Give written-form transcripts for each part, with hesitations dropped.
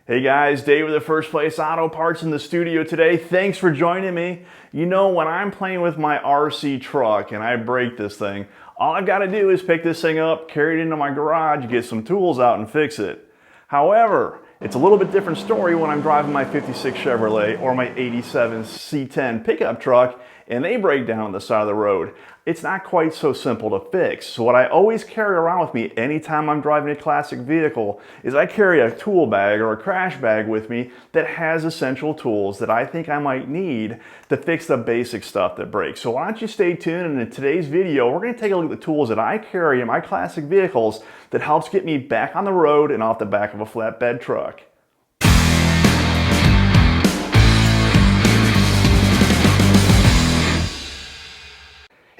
Hey guys, Dave with the First Place Auto Parts in the studio today. Thanks for joining me. You know, when I'm playing with my RC truck and I break this thing, all I've got to do is pick this thing up, carry it into my garage, get some tools out and fix it. However, it's a little bit different story when I'm driving my 56 Chevrolet or my 87 C10 pickup truck and they break down on the side of the road. It's not quite so simple to fix. So what I always carry around with me anytime I'm driving a classic vehicle is I carry a tool bag or a crash bag with me that has essential tools that I think I might need to fix the basic stuff that breaks. So why don't you stay tuned, and in today's video we're going to take a look at the tools that I carry in my classic vehicles that helps get me back on the road and off the back of a flatbed truck.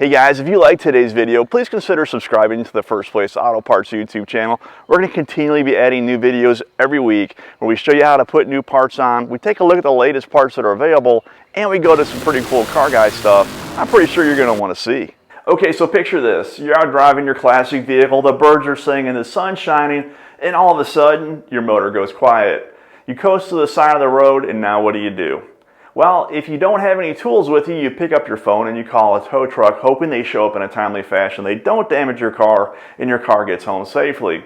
Hey guys, if you like today's video, please consider subscribing to the First Place Auto Parts YouTube channel. We're going to continually be adding new videos every week where we show you how to put new parts on, we take a look at the latest parts that are available, and we go to some pretty cool car guy stuff I'm pretty sure you're going to want to see. Okay, so picture this. You're out driving your classic vehicle, the birds are singing, the sun's shining, and all of a sudden, your motor goes quiet. You coast to the side of the road, and now what do? Well, if you don't have any tools with you, you pick up your phone and you call a tow truck hoping they show up in a timely fashion. They don't damage your car and your car gets home safely.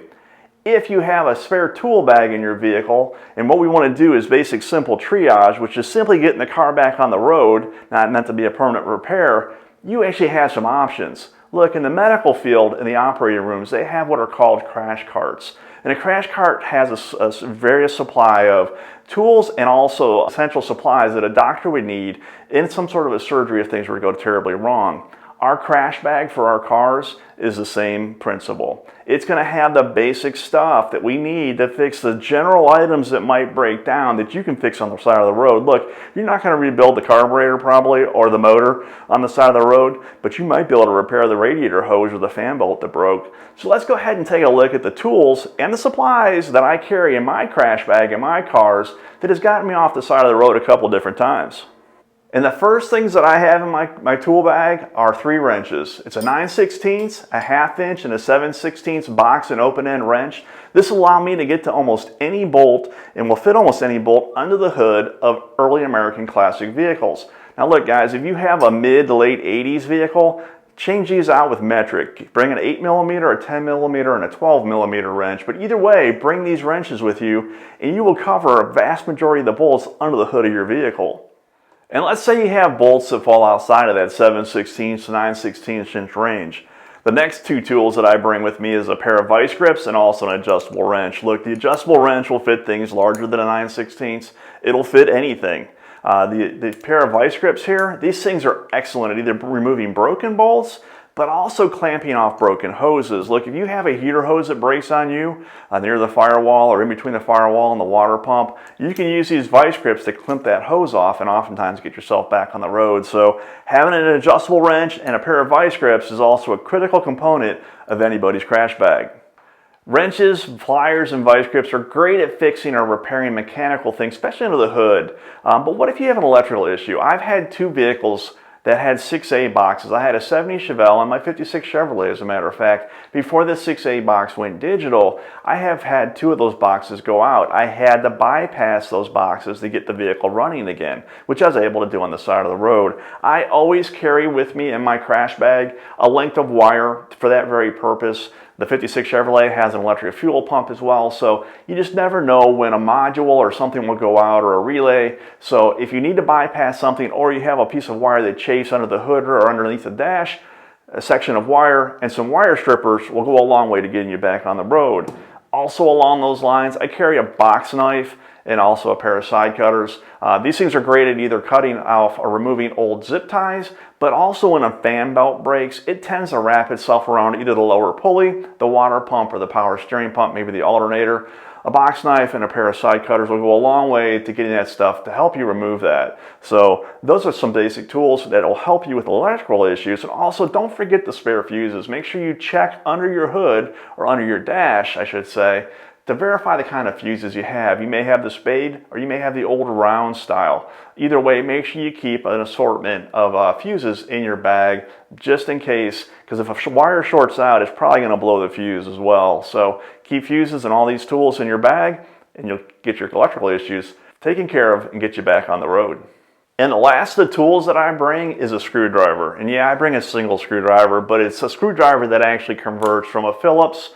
If you have a spare tool bag in your vehicle, and what we want to do is basic simple triage, which is simply getting the car back on the road, not meant to be a permanent repair, you actually have some options. Look, in the medical field, in the operating rooms, they have what are called crash carts. And a crash cart has a various supply of tools and also essential supplies that a doctor would need in some sort of a surgery if things were to go terribly wrong. Our crash bag for our cars is the same principle. It's going to have the basic stuff that we need to fix the general items that might break down that you can fix on the side of the road. Look, you're not going to rebuild the carburetor probably or the motor on the side of the road, but you might be able to repair the radiator hose or the fan bolt that broke. So let's go ahead and take a look at the tools and the supplies that I carry in my crash bag in my cars that has gotten me off the side of the road a couple different times. And the first things that I have in my tool bag are 3 wrenches. It's a 9/16, a 1/2 inch, and a 7/16 box and open end wrench. This will allow me to get to almost any bolt and will fit almost any bolt under the hood of early American classic vehicles. Now look guys, if you have a mid to late 80s vehicle, change these out with metric. Bring an 8mm, a 10mm, and a 12mm wrench. But either way, bring these wrenches with you and you will cover a vast majority of the bolts under the hood of your vehicle. And let's say you have bolts that fall outside of that 7/16 to 9/16 inch range. The next 2 tools that I bring with me is a pair of Vise Grips and also an adjustable wrench. Look, the adjustable wrench will fit things larger than a 9/16. It'll fit anything. The pair of Vise Grips here, these things are excellent at either removing broken bolts, but also clamping off broken hoses. Look, if you have a heater hose that breaks on you near the firewall or in between the firewall and the water pump, you can use these Vise Grips to clamp that hose off and oftentimes get yourself back on the road. So having an adjustable wrench and a pair of Vise Grips is also a critical component of anybody's crash bag. Wrenches, pliers, and Vise Grips are great at fixing or repairing mechanical things, especially under the hood. But what if you have an electrical issue? I've had 2 vehicles that had 6A boxes. I had a 70 Chevelle and my 56 Chevrolet, as a matter of fact. Before this 6A box went digital, I have had 2 of those boxes go out. I had to bypass those boxes to get the vehicle running again, which I was able to do on the side of the road. I always carry with me in my crash bag a length of wire for that very purpose. The 56 Chevrolet has an electric fuel pump as well, so you just never know when a module or something will go out or a relay. So if you need to bypass something or you have a piece of wire that chafes under the hood or underneath the dash, a section of wire and some wire strippers will go a long way to getting you back on the road. Also along those lines, I carry a box knife and also a pair of side cutters. These things are great at either cutting off or removing old zip ties, but also when a fan belt breaks, it tends to wrap itself around either the lower pulley, the water pump, or the power steering pump, maybe the alternator. A box knife and a pair of side cutters will go a long way to getting that stuff to help you remove that. So those are some basic tools that will help you with electrical issues. And also don't forget the spare fuses. Make sure you check under your hood, or under your dash, I should say, to verify the kind of fuses you have. You may have the spade or you may have the old round style. Either way, make sure you keep an assortment of fuses in your bag just in case, because if a wire shorts out, it's probably going to blow the fuse as well. So keep fuses and all these tools in your bag and you'll get your electrical issues taken care of and get you back on the road. And the last of the tools that I bring is a screwdriver. And yeah, I bring a single screwdriver, but it's a screwdriver that actually converts from a Phillips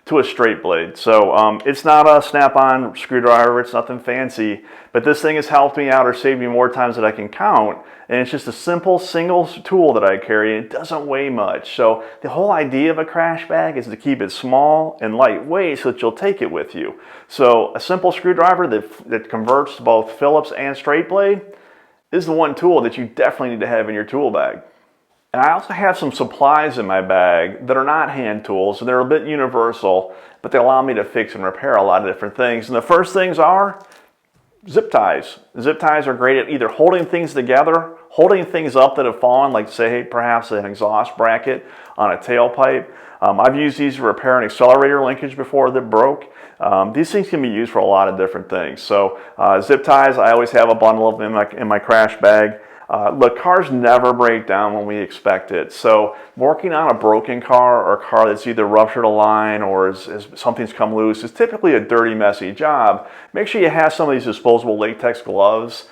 to a straight blade. So it's not a snap-on screwdriver, it's nothing fancy, but this thing has helped me out or saved me more times than I can count. And it's just a simple single tool that I carry, and it doesn't weigh much. So the whole idea of a crash bag is to keep it small and lightweight so that you'll take it with you. So a simple screwdriver that converts to both Phillips and straight blade is the one tool that you definitely need to have in your tool bag. And I also have some supplies in my bag that are not hand tools, and they're a bit universal, but they allow me to fix and repair a lot of different things. And the first things are zip ties. Zip ties are great at either holding things together, holding things up that have fallen, like say perhaps an exhaust bracket on a tailpipe. I've used these to repair an accelerator linkage before that broke. These things can be used for a lot of different things. So zip ties, I always have a bundle of them in my crash bag. Look, cars never break down when we expect it. So working on a broken car or a car that's either ruptured a line or is something's come loose is typically a dirty, messy job. Make sure you have some of these disposable latex gloves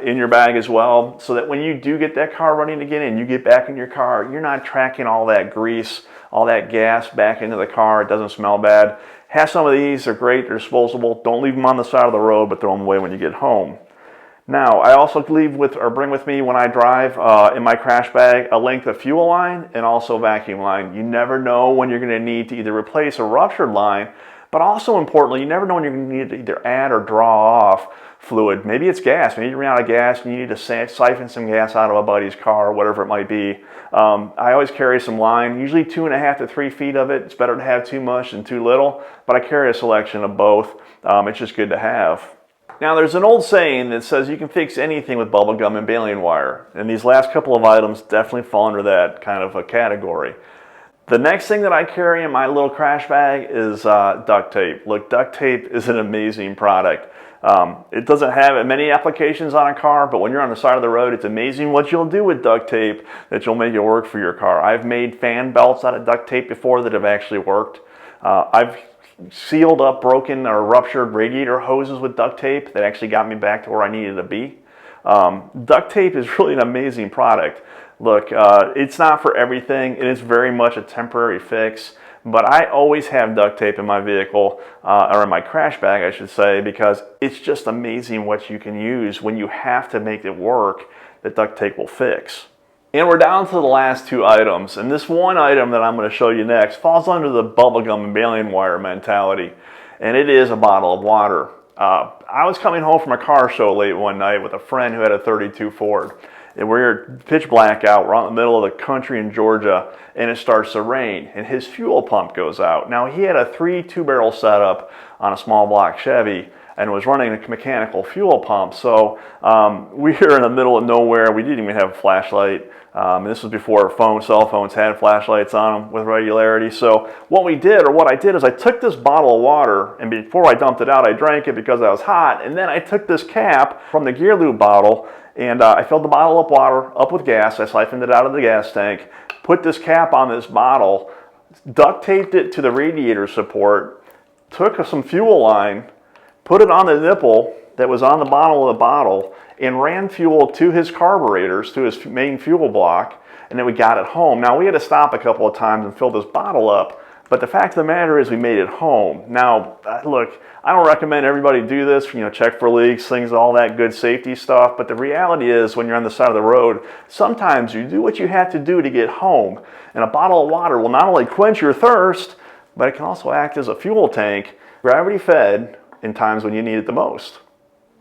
in your bag as well, so that when you do get that car running again and you get back in your car, you're not tracking all that grease, all that gas back into the car. It doesn't smell bad. Have some of these, they're great, they're disposable. Don't leave them on the side of the road, but throw them away when you get home. Now, I also bring with me when I drive in my crash bag a length of fuel line and also vacuum line. You never know when you're going to need to either replace a ruptured line, but also importantly, you never know when you're going to need to either add or draw off fluid. Maybe it's gas. Maybe you ran out of gas and you need to siphon some gas out of a buddy's car or whatever it might be. I always carry some line, usually 2.5 to 3 feet of it. It's better to have too much than too little, but I carry a selection of both. It's just good to have. Now, there's an old saying that says you can fix anything with bubble gum and baling wire, and these last couple of items definitely fall under that kind of a category. The next thing that I carry in my little crash bag is duct tape. Look, duct tape is an amazing product. It doesn't have many applications on a car, but when you're on the side of the road, it's amazing what you'll do with duct tape that you'll make it work for your car. I've made fan belts out of duct tape before that have actually worked. I've sealed up broken or ruptured radiator hoses with duct tape that actually got me back to where I needed to be. Duct tape is really an amazing product. Look, it's not for everything, and it's very much a temporary fix, but I always have duct tape in my vehicle, or in my crash bag, I should say, because it's just amazing what you can use when you have to make it work that duct tape will fix. And we're down to the last two items, and this one item that I'm going to show you next falls under the bubblegum and baling wire mentality, and it is a bottle of water. I was coming home from a car show late one night with a friend who had a 32 Ford, and we're pitch black out. We're out in the middle of the country in Georgia, and it starts to rain, and his fuel pump goes out. Now, he had a 2-barrel setup on a small block Chevy, and was running a mechanical fuel pump. So we were in the middle of nowhere. We didn't even have a flashlight. This was before cell phones had flashlights on them with regularity. So what I did is I took this bottle of water, and before I dumped it out, I drank it because I was hot. And then I took this cap from the gear lube bottle, and I filled the bottle up with gas. I siphoned it out of the gas tank, put this cap on this bottle, duct taped it to the radiator support, took some fuel line, put it on the nipple that was on the bottom of the bottle, and ran fuel to his carburetors, to his main fuel block, and then we got it home. Now, we had to stop a couple of times and fill this bottle up, but the fact of the matter is we made it home. Now, look, I don't recommend everybody do this, check for leaks, things, all that good safety stuff, but the reality is when you're on the side of the road, sometimes you do what you have to do to get home, and a bottle of water will not only quench your thirst, but it can also act as a fuel tank, gravity fed, in times when you need it the most.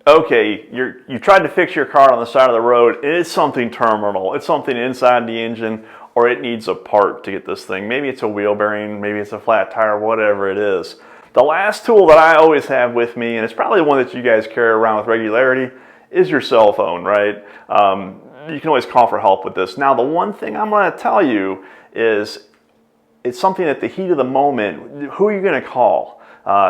Okay, you tried to fix your car on the side of the road. It's something terminal. It's something inside the engine, or it needs a part to get this thing. Maybe it's a wheel bearing, maybe it's a flat tire, whatever it is. The last tool that I always have with me, and it's probably one that you guys carry around with regularity, is your cell phone, right? You can always call for help with this. Now, the one thing I'm going to tell you is it's something at the heat of the moment. Who are you going to call?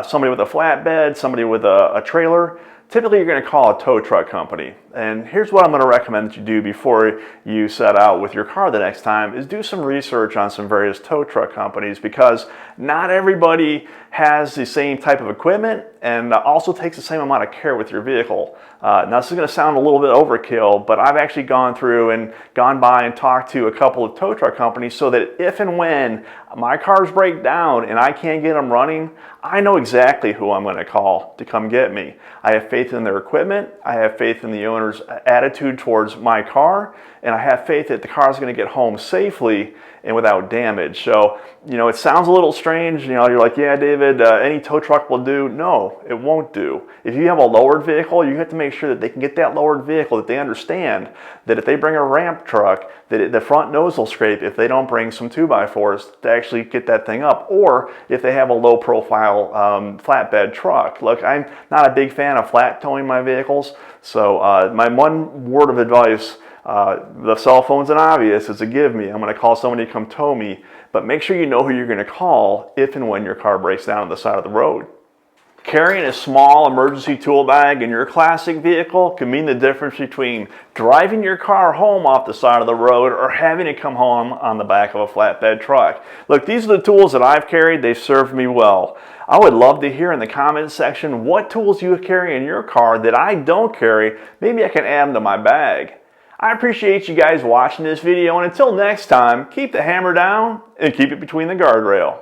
Somebody with a flatbed, somebody with a trailer. typically you're going to call a tow truck company. And here's what I'm going to recommend that you do before you set out with your car the next time, is do some research on some various tow truck companies, because not everybody has the same type of equipment and also takes the same amount of care with your vehicle. Now this is going to sound a little bit overkill, but I've actually gone through and gone by and talked to a couple of tow truck companies so that if and when my cars break down and I can't get them running, I know exactly who I'm going to call to come get me. I have faith in their equipment, I have faith in the owner's attitude towards my car, and I have faith that the car is going to get home safely and without damage. So, you know, it sounds a little strange. You know, you're like, yeah, David, any tow truck will do. No, it won't do. If you have a lowered vehicle, you have to make sure that they can get that lowered vehicle, that they understand that if they bring a ramp truck, that the front nose will scrape if they don't bring some 2x4s to actually get that thing up, or if they have a low profile flatbed truck. Look, I'm not a big fan of flat towing my vehicles, so my one word of advice, the cell phone's an obvious, is a give me. I'm going to call somebody to come tow me, but make sure you know who you're going to call if and when your car breaks down on the side of the road. Carrying a small emergency tool bag in your classic vehicle can mean the difference between driving your car home off the side of the road or having it come home on the back of a flatbed truck. Look, these are the tools that I've carried. They've served me well. I would love to hear in the comments section what tools you carry in your car that I don't carry. Maybe I can add them to my bag. I appreciate you guys watching this video, and until next time, keep the hammer down and keep it between the guardrail.